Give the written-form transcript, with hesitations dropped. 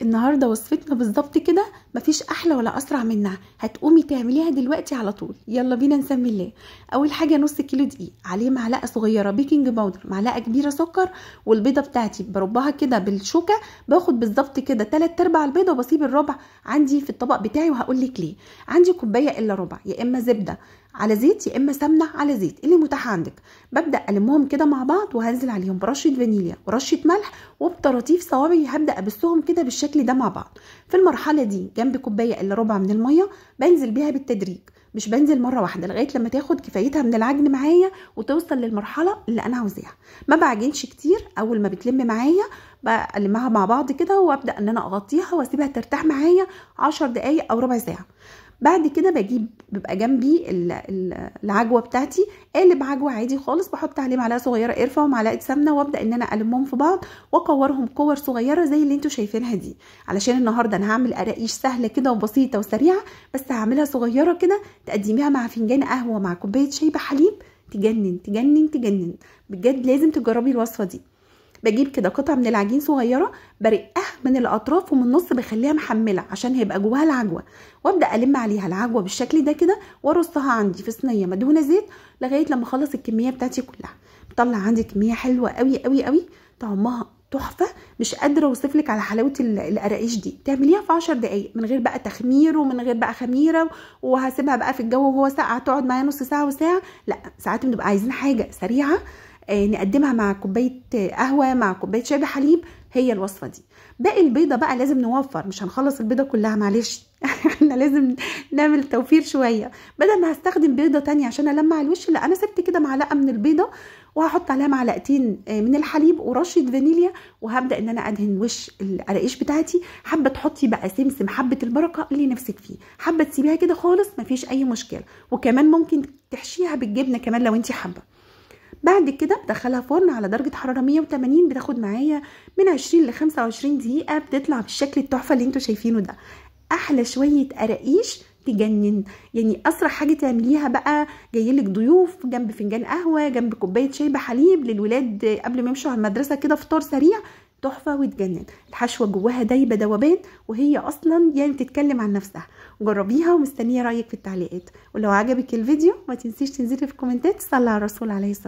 النهارده وصفتنا بالظبط كده، مفيش احلى ولا اسرع منها. هتقومي تعمليها دلوقتي على طول. يلا بينا نسمي الله. اول حاجه نص كيلو دقيق، عليه معلقه صغيره بيكنج باودر، معلقه كبيره سكر، والبيضه بتاعتي بربها كده بالشوكه. باخد بالظبط كده 3/4 البيضه وبسيب الربع عندي في الطبق بتاعي، وهقول لك ليه. عندي كوبايه الا ربع، يا اما زبده على زيت يا اما سمنه على زيت، اللي متاح عندك. ببدا المهم كده مع بعض، وهنزل عليهم برشه فانيليا ورشه ملح، وبطراطيف صوابعي هبدا ابسهم كده بالشكل ده مع بعض. في المرحله دي جنب كوبايه الا ربع من الميه، بنزل بيها بالتدريج، مش بنزل مره واحده لغايه لما تاخد كفايتها من العجن معايا وتوصل للمرحله اللي انا عاوزاها. ما بعجنش كتير. اول ما بتلم معايا بقلمها مع بعض كده، وابدا ان انا اغطيها واسيبها ترتاح معايا 10 دقايق او ربع ساعه. بعد كده بيبقى جنبي العجوه بتاعتي، قالب عجوه عادي خالص، بحط عليه معلقه صغيره قرفه ومعلقه سمنه، وابدا ان انا المهم في بعض واكورهم كور صغيره زي اللي انتوا شايفينها دي. علشان النهارده انا هعمل قراقيش سهله كده وبسيطه وسريعه، بس هعملها صغيره كده تقدميها مع فنجان قهوه مع كوبايه شاي بحليب. تجنن تجنن تجنن بجد، لازم تجربي الوصفه دي. بجيب كده قطعه من العجين صغيره، برقها من الاطراف ومن النص بخليها محمله عشان هيبقى جواها العجوه، وابدا الم عليها العجوه بالشكل ده كده، وارصها عندي في صينيه مدهونه زيت لغايه لما اخلص الكميه بتاعتي كلها. بطلع عندي كميه حلوه قوي قوي قوي، طعمها تحفه. مش قادره اوصفلك على حلاوه القراقيش دي. تعمليها في 10 دقايق من غير بقى تخمير ومن غير بقى خميره، وهسيبها بقى في الجو وهو ساقع تقعد معايا نص ساعه وساعه. لا، ساعات بنبقى عايزين حاجه سريعه نقدمها مع كوبايه قهوه مع كوبايه شاي بحليب. هي الوصفه دي. باقي البيضه بقى لازم نوفر، مش هنخلص البيضه كلها معلش. احنا لازم نعمل توفير شويه. بدل ما هستخدم بيضه تانية عشان المع الوش، لا، انا سبت كده معلقه من البيضه، وهحط عليها معلقتين من الحليب ورشه فانيليا، وهبدا ان انا ادهن وش القراقيش بتاعتي. حابه تحطي بقى سمسم، حبه البركه اللي نفسك فيه، حابه تسيبيها كده خالص مفيش اي مشكله. وكمان ممكن تحشيها بالجبنه كمان لو انت حابه. بعد كده بدخلها فرن على درجة حرارة 180، بتاخد معايا من 20 ل 25 دقيقة، بتطلع بالشكل التحفة اللي انتوا شايفينه ده. احلى شوية قراقيش تجنن. يعني اسرع حاجة تعمليها بقى، جايلك ضيوف، جنب فنجان قهوة، جنب كوباية شاي بحليب للولاد قبل ما يمشوا على المدرسة كده، فطار سريع تحفة وتجنن. الحشوة جواها دايبة دوبان، وهي اصلا يعني بتتكلم عن نفسها. جربيها ومستنية رأيك في التعليقات. ولو عجبك الفيديو ما تنسيش تنزلي في الكومنتات تصلي على الرسول عليه الصلاة